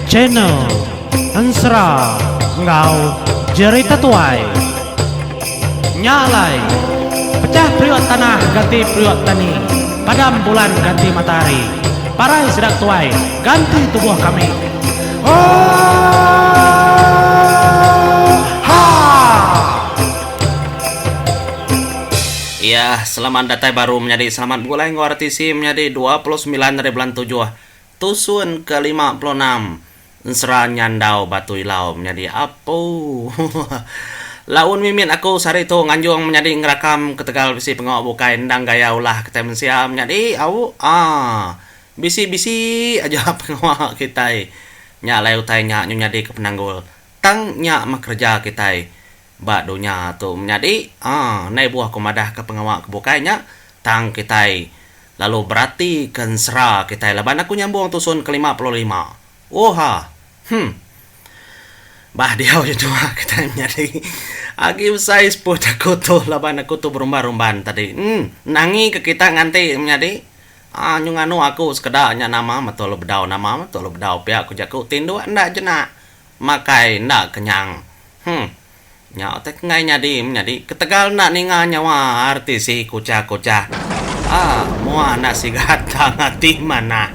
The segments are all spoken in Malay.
Channel Ansra Ngau Jerita Tuai Nyalai Pecah priok tanah ganti priok tani, padam bulan ganti matahari, parai sedang tuai ganti tubuh kami. Iya, selamat datang baru menjadi selamat mulai ngartisi menjadi 29 dari bulan 7 tusun ke-56 Ensra nyandau batu ilau menjadi apa? Laun mimin aku sari tu nganjung menjadi ngerakam ketegal bisi pengawak bukai ndang gaya ulah ketemen sia menjadi au bisi-bisi aja pengawak kita nya utai nya nyadi ke penanggul tang nya makerja kita bak dunya tu menjadi nai buah komadah ke pengawak kebukainya tang kita lalu berarti kensra kita laban aku nyambung tusun ke-55 bah dia itu kita menjadi agi usai sport aku tuh laban aku tuh berumban-umban tadi nangi ke kita nganti menjadi nyung aku sekedar nama matol bedau pihak aku jaku tindu ndak jenak makai ndak kenyang nya tek ngai nyadi menjadi ketegal nak ninga nyawa artis si kucah-kucah mua nasi gata ngati mana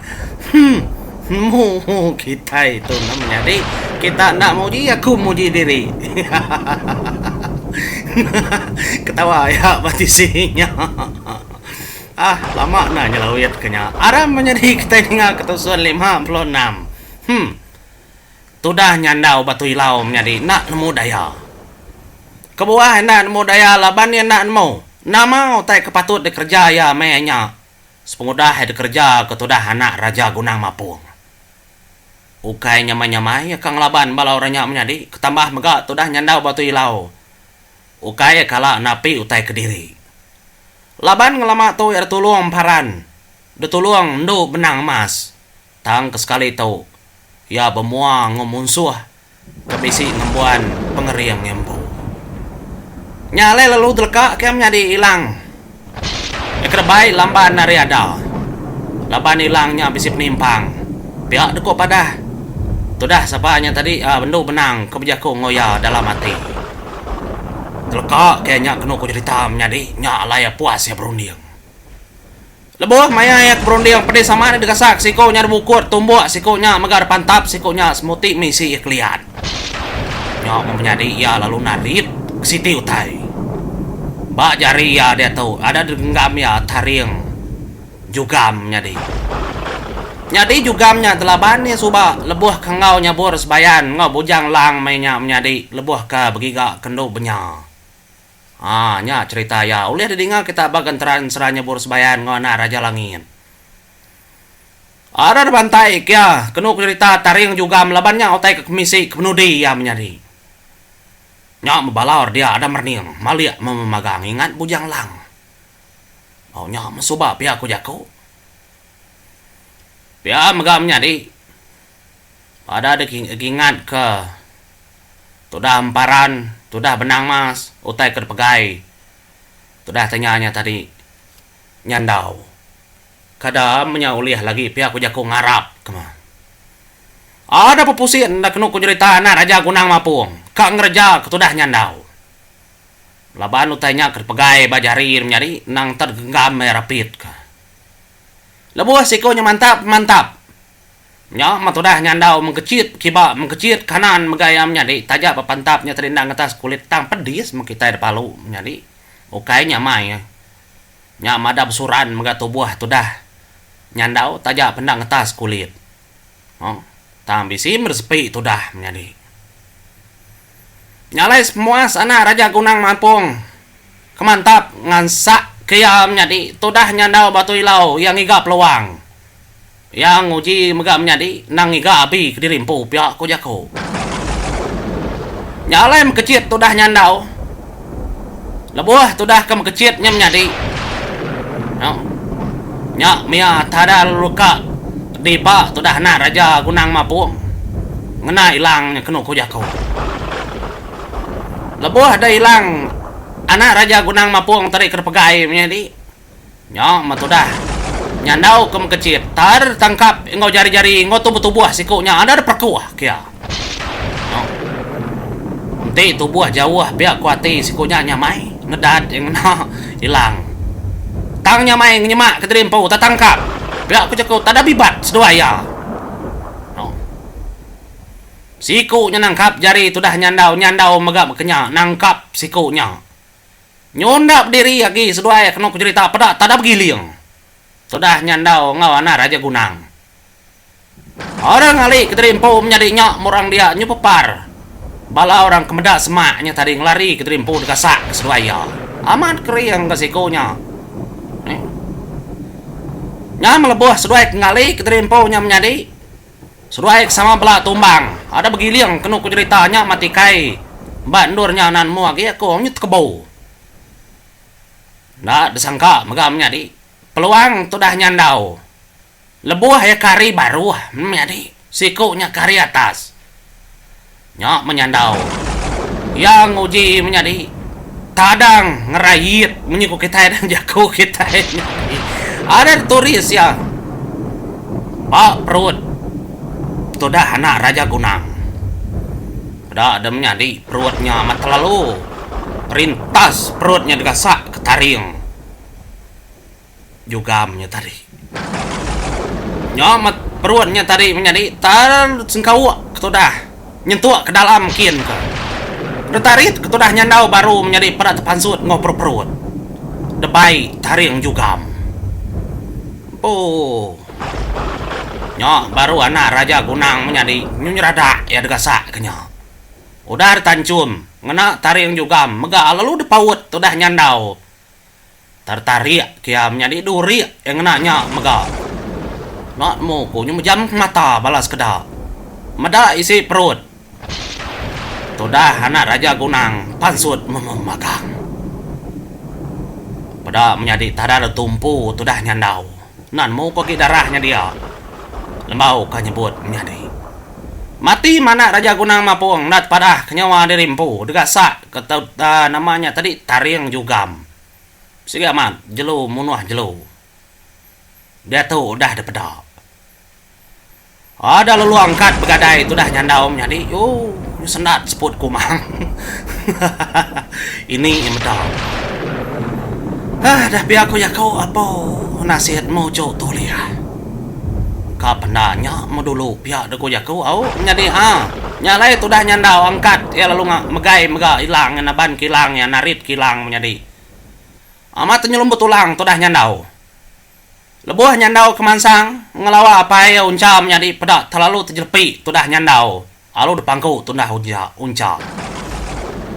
mu kita itu menjadi kita nak muji aku muji diri ketawa ya batisinya lama nanya lawiyat kenya aram menjadi kita tinggal ketusuan 56 tudah nyandau batu ilau menjadi nak nemu daya kebuah nak nemu daya laban yang nak nemu nama utai kepatut dikerja ya menya sepengudah dikerja ketudah anak raja gunang mapung ukai nyamai kang laban balau ranya menjadi ketambah megak tudah nyandau batu ilau ukai kala napi utai kediri laban ngelama tu ya tulung paran detulung ndu benang emas tang kesekali tu ya bemua ngomunsuh kebisi ngembuan pengeriang nyembu nyale lalu deleka kem nyadi ilang ekerbai lamban nari ada laban ilangnya bisi penimpang pihak deko pada tudah sapanya tadi bendu benang kebijaku ngoya dalam hati teleka kayaknya kena ku cerita menjadi nya alaya puas ya berunding lebuh maya ya berunding pedih sama ni dekasak sikonya dibukur tumbuk sikonya megar pantap sikonya semuti misi ya keliat nya menjadi ya lalu narit kesiti utai bak jari ya dia tahu ada denggam ya taring jugam nyadi jugamnya telabannya suba lebuh kengau nyabur sebayan ngau bujang lang mainnya menjadi lebuh ke begiga kendo benya nya cerita ya ulih didinga kita bagan teran seranya bur sebayan ngona raja langit ada bantai kia kenu cerita taring jugam labannya otai ke komisi kepenudi ya menjadi nya membalor dia ada merning maliak memagang ingat bujang lang nya mesuba pihak aku jaku ya megamnya di ada ingat ke tudah emparan tudah benang mas utai ke pegai tudah tanyanya tadi nyandau kada menyauliah lagi pihak ku jaku ngarap kemana ada pepusin ndak kenu ku cerita anak raja gunang mapung kak ngerja ketudah nyandau laban utainya ke pegai bajarir menjadi nang tergenggam merapit ka lebuh sikonya mantap nya matudah nyandau mengkecit kiba mengkecit kanan megayam nyadi tajak papantapnya terindang atas kulit tang pedis mengkitai depalu nyadi ukai nyamai nya madab suran mega tubuh tudah nyandau tajak pendang atas kulit tang bisi meresepi tudah nyadi nyalai semuas anak raja gunang mampung kemantap ngansak kiam nyadi tudah nyandau batu ilau yang iga peluang yang uji megam nyadi nang iga api kedirimpu pihak ku jaku nyalem kecit tudah nyandau lebuh tudah kem kecit nyem nyadi nyak mia tada luka dipa tudah na raja gunang mapung ngena ilangnya kenu ku jaku lebuh ada ilang anak raja gunang mapung tarik kerpegai nyadi nyak matudah Nyandau kem kecil. Tar tangkap ngau jari-jari ngau tubuh-tubuh sikunya ada perkuah kia. No. Nanti tubuh jauh biak kuati sikunya nyamai ngedad yang na hilang. Tang nyamai nyemak keterimpu tatangkap. Biak ku cekut tada bibat seduaya. No. Sikunya nangkap jari tu dah nyandau megap kenya nangkap sikunya. Nyondap diri lagi seduaya kena ku cerita pada tada begiling. Sudah nyandau ngawana Raja Gunang. Orang ngali keterimpu menjadi nyok murang dia nyupepar. Bala orang kemedak semaknya tadi ngelari keterimpu dekasak keseduaya. Amat kering kesikonya. Nya melebuh seduaya ngali keterimpu nya menjadi. Seduaya sama belah tumbang. Ada begiling kena ku ceritanya mati kai. Bandurnya nan muagi aku nyut kebau. Nggak disangka megam menjadi. Peluang tu dah nyandau. Lebuah ya kari baru menjadi. Sikunya kari atas. Nyok menyandau. Yang uji menjadi. Tadang ngerayit. Menyuku kita dan jago kita. Ada turis ya. Pak perut. Tu dah anak Raja Gunang. Pada ada menjadi perutnya amat terlalu. Rintas perutnya digasak ke taring. Jugamnya tadi. Nyamat perutnya tadi menjadi tar sengkau ketudah nyentuh ke dalam kin ke. Detarit ketudah nyandau baru menjadi pada tepansut ngoper perut. Debai taring jugam. Oh. Nya baru anak Raja Gunang menjadi nyunyerada ya degasak kenya. Udah tancum ngena taring jugam mega lalu depaut tudah nyandau. Tertarik kia menjadi duri yang nanya mega. Nak muku nyumjam mata balas kedak. Meda isi perut. Tudah anak Raja Gunang pansut memagang. Pada menjadi tada tumpu tudah nyandau. Nan muku ki darahnya dia. Lembau kan nyebut menjadi. Mati mana Raja Gunang mapung nat padah kenyawa dirimpu degasak kata namanya tadi taring jugam. Siga mat jelu munuah jelu. Dia tu udah ada pedap. Ada lalu angkat begadai tu dah nyandau menjadi. Oh, sendat seput kumang. Ini yang bedap. Dah biar aku ya kau apa nasihatmu cok tu lihat. Kapan mau dulu biar aku ya kau au menjadi nyalai tu dah nyandau angkat ya lalu megai mega hilang naban kilang ya narit kilang menjadi. Amat nyelum betulang tu dah nyandau. Lebuh nyandau kemansang ngelawa apa ya unca menjadi pedak terlalu terjelepi tu dah nyandau. Lalu depangku tu dah unca.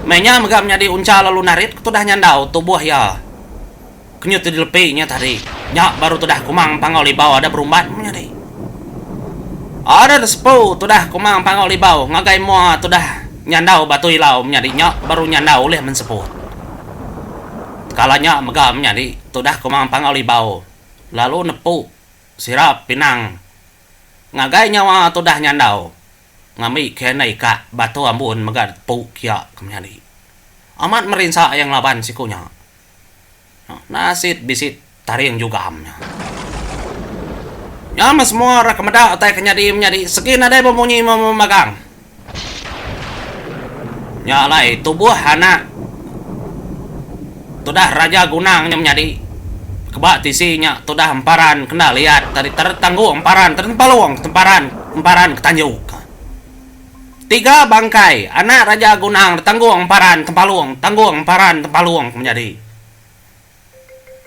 Mainnya megam menjadi unca lalu narit tu dah nyandau tubuh ya. Kenyut terjelepinya tadi. Nyak baru tu dah kumang pangau libau ada berumbat menjadi. Ada sepuh tu dah kumang pangau libau ngagai mua tu dah nyandau batu ilau menjadi nyak baru nyandau oleh menseput. Kalanya megam menjadi tudah kumang pangau libau. Lalu nepu sirap pinang. Ngagai nyawa tudah nyandau. Ngami kena ika batu ambun megad pu kia menjadi. Amat merinsa yang laban sikunya. Nasit bisit taring juga amnya. Nyama semua rakemeda otai kenyadi menjadi sekin ada bemunyi memagang. Nyalai tubuh anak tudah Raja Gunang yang menjadi kebak tisinya tudah emparan kena lihat tadi tertangguh emparan tertempaluang emparan ketanjuk. 3 bangkai anak Raja Gunang tertangguh emparan tempaluang tangguh emparan tempaluang menjadi.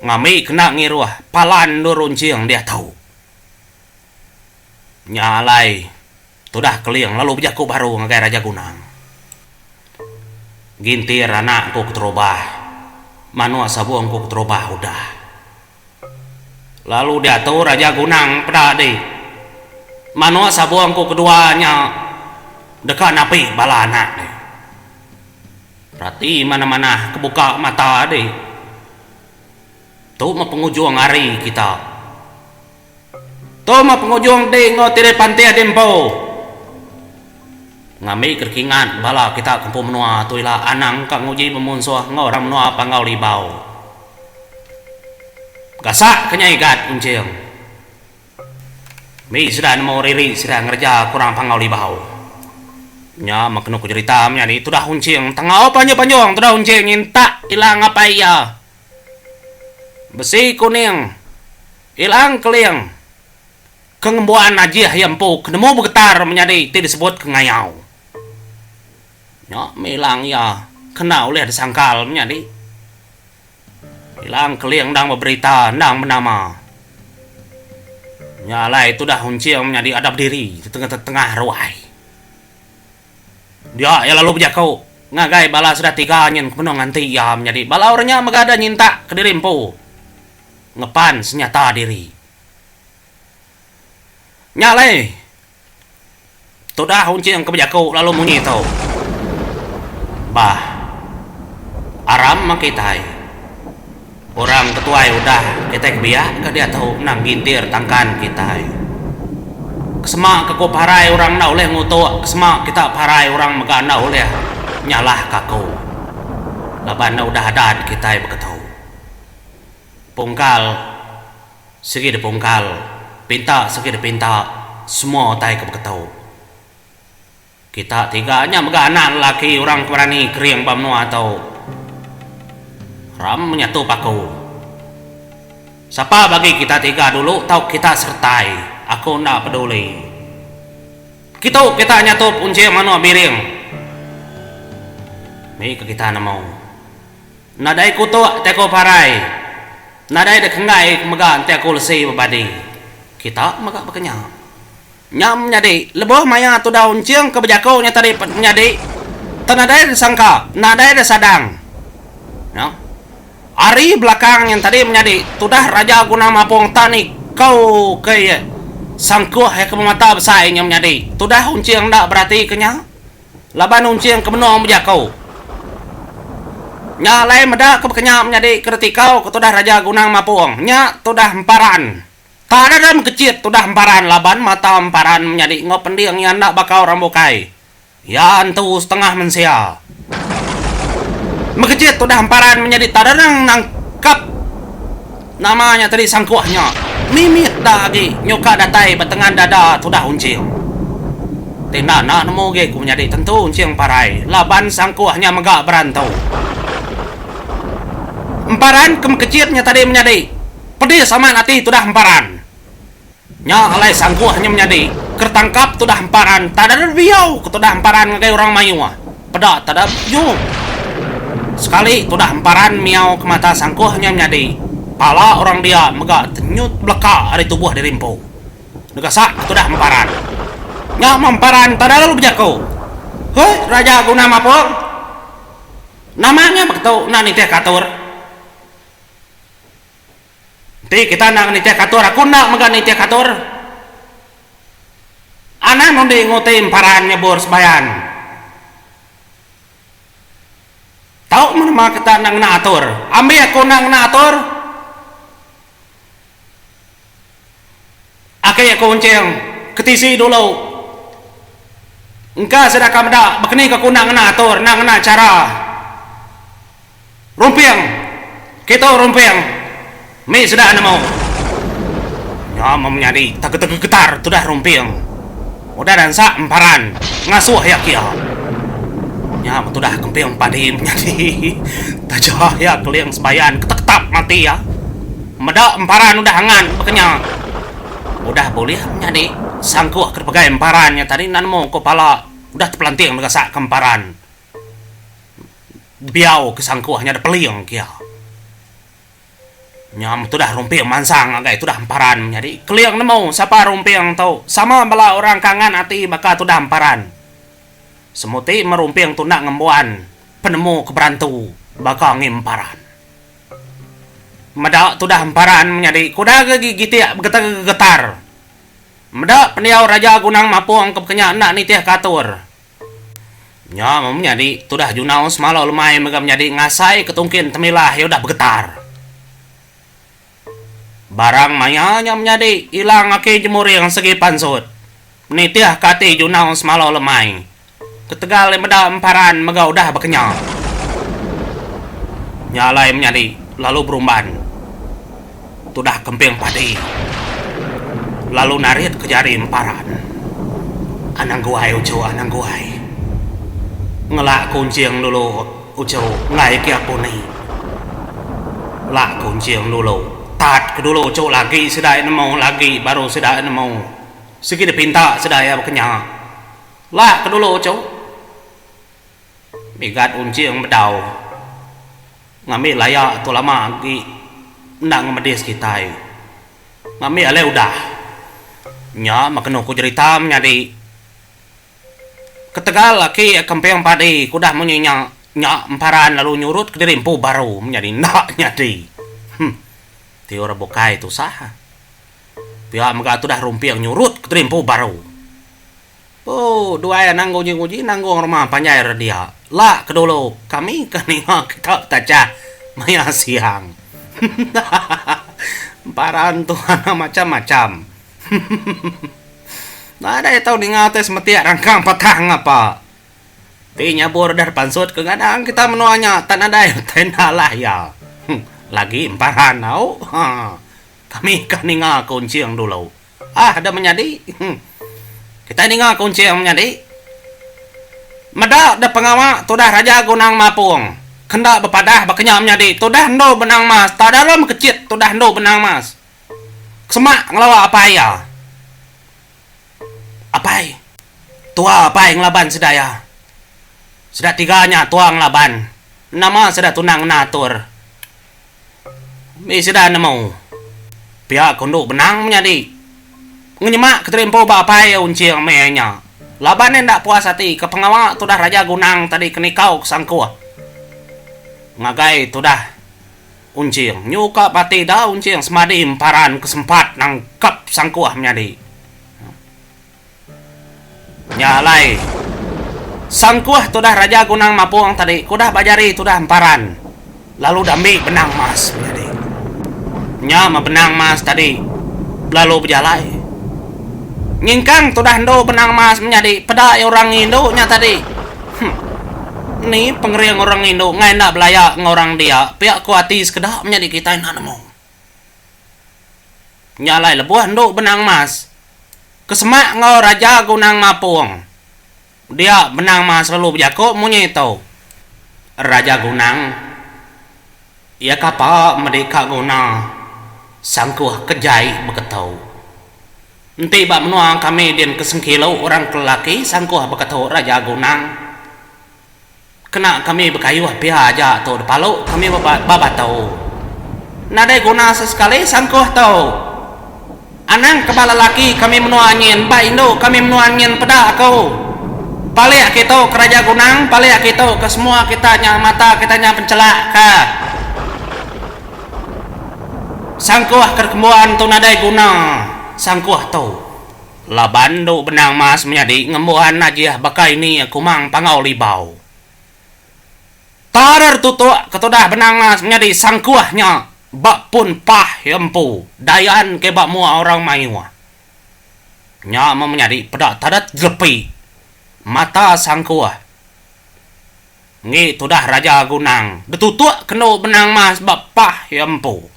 Ngami kena ngiruah palan nuruncing dia tahu. Nyalai tudah keliang lalu bejaku baru ngagai Raja Gunang. Gintir anakku keterubah. Manua sabuangku keterubah udah. Lalu dia tahu Raja Gunang pedadi. Manua sabuangku keduanya dekat api bala anak. Berarti mana-mana kebuka mata deh. Tu mah penghujung hari kita. Tu mah penghujung dengo tire pantai dempo. Ngami kerkingan bala kita kumpul menua tuilah anang kang uji memunsuh ngorang menua pangau libau. Gasak kenyai gat uncing. Mi sudah mau riri sudah ngerja kurang pangau di bau. Nya makna ku cerita menjadi tu dah huncing tengah panjang tu dah huncing nyinta ilang apa ya. Besi kuning ilang keliang kengembuan aja yang pu kenemu bergetar menjadi tidak disebut kengayau. Nya milang ya kena oleh disangkal menjadi ilang keliang dang berberita dang bernama. Nyalai itu dah huncing menjadi adab diri di tengah-tengah ruai. Dia ya lalu berjakau ngagai bala sudah tiga nyen kemenong nanti ya menjadi bala orangnya megada nyinta ke diri empu ngepan senyata diri. Nyalai tu dah huncing ke berjakau lalu munyi tau. Bah aram makitai orang ketua udah kita kebiak ke dia tahu nang gintir tangkan kita kesemak ke parai orang na oleh ngutuk kesemak kita parai orang megana oleh nyalah kaku laban na udah adat kita berketau pungkal segi de pungkal pinta segi de pinta semua tai ke berketau kita tiganya megana laki orang berani kering bamnua atau ram menyatu paku. Siapa bagi kita tiga dulu tahu kita sertai. Aku nak peduli. Kita nyatu punci manu biring. Ni ke kita nak mau. Nadai kutu teko parai. Nadai dek ngai megan teko lesi babadi. Kita megak bekenya. Nyam nyadi leboh maya tu daun ciang ke bejakau nya tadi nyadi. Tanadai disangka, nadai sadang. No? Ari belakang yang tadi menjadi tudah Raja Guna Mapong Tani kau ke sangkuh ya ke mata besar yang menjadi tudah unciang dak berarti kenya laban unciang ke menong berjakau nya lain meda ke kenya menjadi keretikau ke tudah Raja Guna Mapong nya tudah emparan tak ada dalam kecil tudah emparan laban mata emparan menjadi ngopendiang yang dak bakau rambukai ya antu setengah mensia mengejit udah hamparan menjadi tadang nangkap namanya tadi sangkuahnya mimit lagi nyoka datai batengan dada tudah uncing tindak nak nemu ge ku menjadi tentu uncing parai laban sangkuahnya megak berantau hamparan kemkecitnya tadi menjadi pedih sama nanti tudah hamparan nya alai sangkuahnya menjadi kertangkap tudah hamparan tadar biau tudah hamparan ngagai orang mayuah pedak tadar biau sekali tudah hamparan miau ke mata sangkuhnya menjadi pala orang dia megak tenyut belaka dari tubuh dirimpo negasak tudah hamparan nya hamparan tada lalu berjakau hei Raja Guna Mapong namanya begitu na niteh katur ti kita nak niteh katur aku nak megak niteh katur anak nondi ngote hamparan nyebur sebayan tahu mana kita nang natur ambil aku nang natur akai aku unceng ketisi dulu engkau sudah kamda bekeni ke kunang natur nang na cara rumpiang kita rumpiang mi sudah nemu nyama menjadi tak getar sudah rumpiang udah dan sak emparan ngasuh ya kia nya betul dah kempiang padi menjadi tajah ya keliang sebayan ketetap mati ya meda emparan udah hangan bekenya udah boleh menjadi sangkuh ke pegai emparannya tadi nanmu kepala udah terpelanting megasak kemparan biau ke sangkuhnya ada peliang kia nya betul dah rumpiang mansang agak itu dah emparan menjadi keliang nemu siapa rumpiang tahu sama bala orang kangen hati maka itu dah emparan semuti merumpiang tunak ngembuan penemu keberantu bakal ngimparan medak tudah hamparan menjadi kuda gigit ya getar medak pendiau Raja Gunang Mapong kepekenya nak nitih katur nya menjadi tudah junau semalau lemai mega menjadi ngasai ketungkin temilah ya udah bergetar barang mayanya menjadi ilang aki jemur yang segi pansut nitih kati junau semalau lemai ketegal meda emparan mega udah bekenyang nyalai menjadi lalu berumban tudah kemping padi lalu narit kejari emparan. Anang guai ucu anang guai. Ngelak kuncing dulu ucu ngai kia puni. Lak kuncing dulu. Tat ke dulu ucu lagi sedai nemu lagi baru sedai nemu. Sikit pinta sedai berkenyang. Lak ke dulu ucu. Bigat uncing bedau. Ngambil layak tu lama lagi. Ndak ngemedis kita. Ngambil ale udah. Nya makenu ku cerita menjadi ketegal laki kempeng padi kudah menyenyak nyak emparan lalu nyurut ke dirimpu baru menjadi nak nyadi. Tiora bokai tu sah. Pihak mega tu dah rumpi yang nyurut ke dirimpu baru. Oh, dua ya nanggo nguji nanggo rumah panjai dia. Lah kedulu kami keninga kita taca maya siang. Emparan tu macam-macam. Nah, ada yang tahu nih ngates metiak rangkang patang apa. Tinya bordar pansut ke kadang kita menuanya tan ada yang tenalah ya. Lagi emparan tau. Kami kan ninga kunci yang dulu. Ada menjadi. Kita ninga kunci yang menjadi. Meda ada pengawak tu dah raja gunang mapung. Kendak berpadah berkenyam menjadi. Tu dah ndo benang mas. Tak dalam kecit tu dah ndo benang mas. Semak ngelawa apa ya? Apai? Tua apai ngelaban sedaya? Sedah tiganya tua ngelaban. Nama sedah tunang natur. Mi sedah nemu. Pihak kunduk benang menjadi. Ngenyemak keterimpo bapai unci yang mehnya. Laban ndak puas hati ke pengawak tu dah raja gunang tadi kenikau kesangkuh. Ngagai tu dah uncing nyuka pati dah uncing semadi emparan kesempat nangkap sangkuah menjadi. Nyalai sangkuah tu dah raja gunang mapung tadi kudah bajari tu dah emparan lalu dambi benang mas menjadi. Nya benang mas tadi lalu berjalai nyingkang tu dah ndo benang mas menjadi pada orang Indo nya tadi. Ni pengeriang orang Indo ngai ndak belayak ngorang dia pihak kuati sekedap menjadi kita nak nemu. Nyalai lebuah ndo benang mas kesemak ngau raja gunang mapung. Dia benang mas lalu berjakuk munyito. Raja gunang. Ia kapa merdeka guna. Sangkuh kejai beketau. Nanti bak menua kami din kesengkilau orang kelaki sangkuh beketau raja gunang. Kena kami berkayu pihak aja tu depalu kami babat tau. Nadai guna sesekali sangkuh tau. Anang kepala laki kami menuangin ba Indo kami menuangin pada kau. Palik kita ke raja gunang, palik kita ke semua kitanya mata kitanya pencelak ka. Sangkuah kerkembuan tu nadai guna. Sangkuah tu. Labando benang mas menjadi ngembuhan najih bakai ni kumang pangau libau. Tarar tutuk ketudah benang mas menjadi sangkuahnya. Bak pun pah empu dayan ke bak mua orang mayua. Nya menjadi pedak tadat lepi mata sangkuah. Ngi tu dah raja gunang detutuk kena benang mas bak pah empu.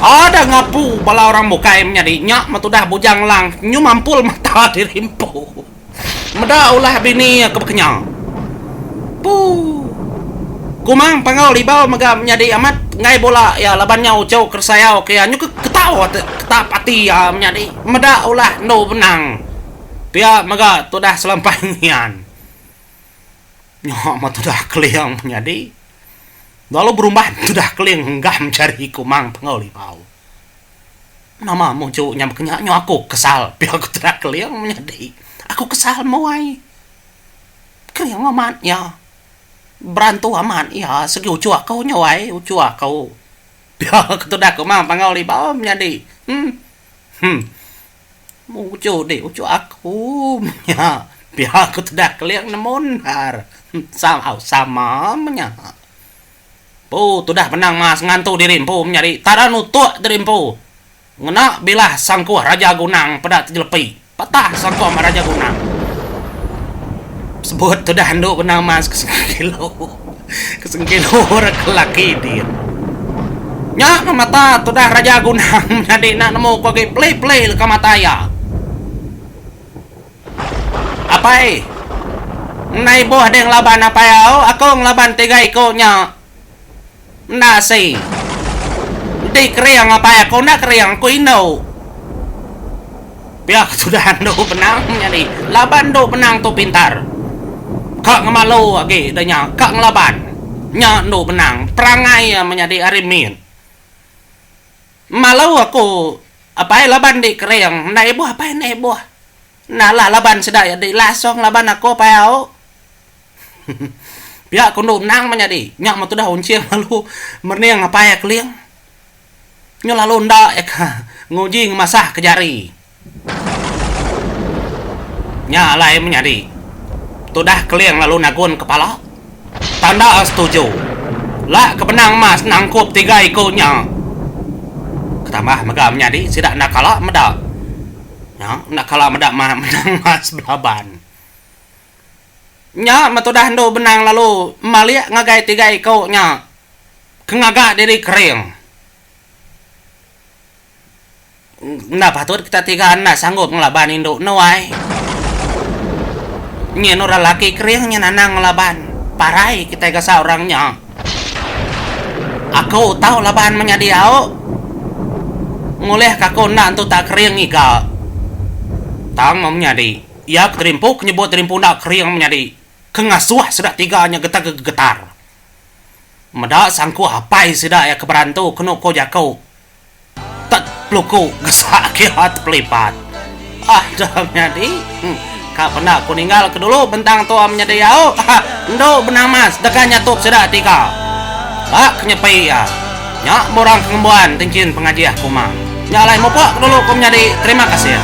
Ada ngapu bala orang bukai menjadi nyak matu dah bujang lang nyu mampul mata dirimpu. Meda ulah bini kebekenyang. Kumang pangau libau mega menjadi amat ngai bola ya labannya ucau kersayau kaya nyu ketawa ketapati ya menjadi meda ulah no benang. Pia mega tu dah selampangian. Nyo matu dah keliang menjadi. Lalu berubah tu dah keliang henggam cari kumang pangau libau. Nama muncul nyam kenyak nyo aku kesal pia aku dah keliang menjadi. Aku kesal mawai. Keliang amat ya. Berantu aman ya segi ucu kau nyawai ucu kau biar ketudak kau mang pangau libau menjadi ucu deh ucu aku nya biar ketudak kalian nemun har sama nya tu dah menang mas ngantu dirimpu menjadi tada nutuk dirimpu ngena bilah sangkuh raja gunang pada terjelepi patah sangkuh raja gunang. Sebut tu dah handuk benang mas kesengkilo orang kelaki dia. Nya mata tudah raja gunang jadi nak nemu kage play ka mata ya. Apai? Nai buah deng laban apa ya? Aku ngelaban 3 iko nya. Nasi. Di kriang apa ya? Kau nak kriang ku ino. Biar sudah ando benang jadi laban do benang tu pintar. Kak ngemalu lagi danya kak ngelaban. Nya do benang perangai menjadi arimin. Malau aku apa laban di kriang nai buah apa nai buah. Nah laban sedaya di lasong laban aku apa ya? Biar aku do benang menjadi nyak matu dah unciang malu merneng apa ya kliang. Nyo lalu ndak ngujing masah ke jari. Nya lai menjadi tudah kliang lalu nagun kepala. Tanda setuju. Lah kebenang mas nangkup 3 ikonya. Tambah megam nyadi sidak nak kalah medak. Ya, nak kalah medak mah menang mas belaban. Nya matudah ndo benang lalu maliak ngagai 3 iko nya. Kengaga diri kering. Nah patut kita 3 anak sanggup ngelaban induk nuai. Nyen orang laki kering nya nanang ngelaban. Parai kita gasa orangnya. Aku tahu laban menyadiau. Ngoleh kako nak tu tak kering ika. Tang menyadi. Ya terimpuk nyebut terimpuk nak kering menyadi. Kengasuh sudah 3 nya getar. Medak sangku apai sudah ya keberantu kenu ko jako. Tak pluku gesak kiat pelipat. Ah dah menyadi. Kak pernah aku ninggal ke dulu bentang tua menyadi yau. Ndo benang mas dekanya tuh sudah 3. Ah kenyepai ya. Nyak morang kembuan tingkin pengajian kumang. Nyalai mopo dulu kom nyadi. Terima kasih ya.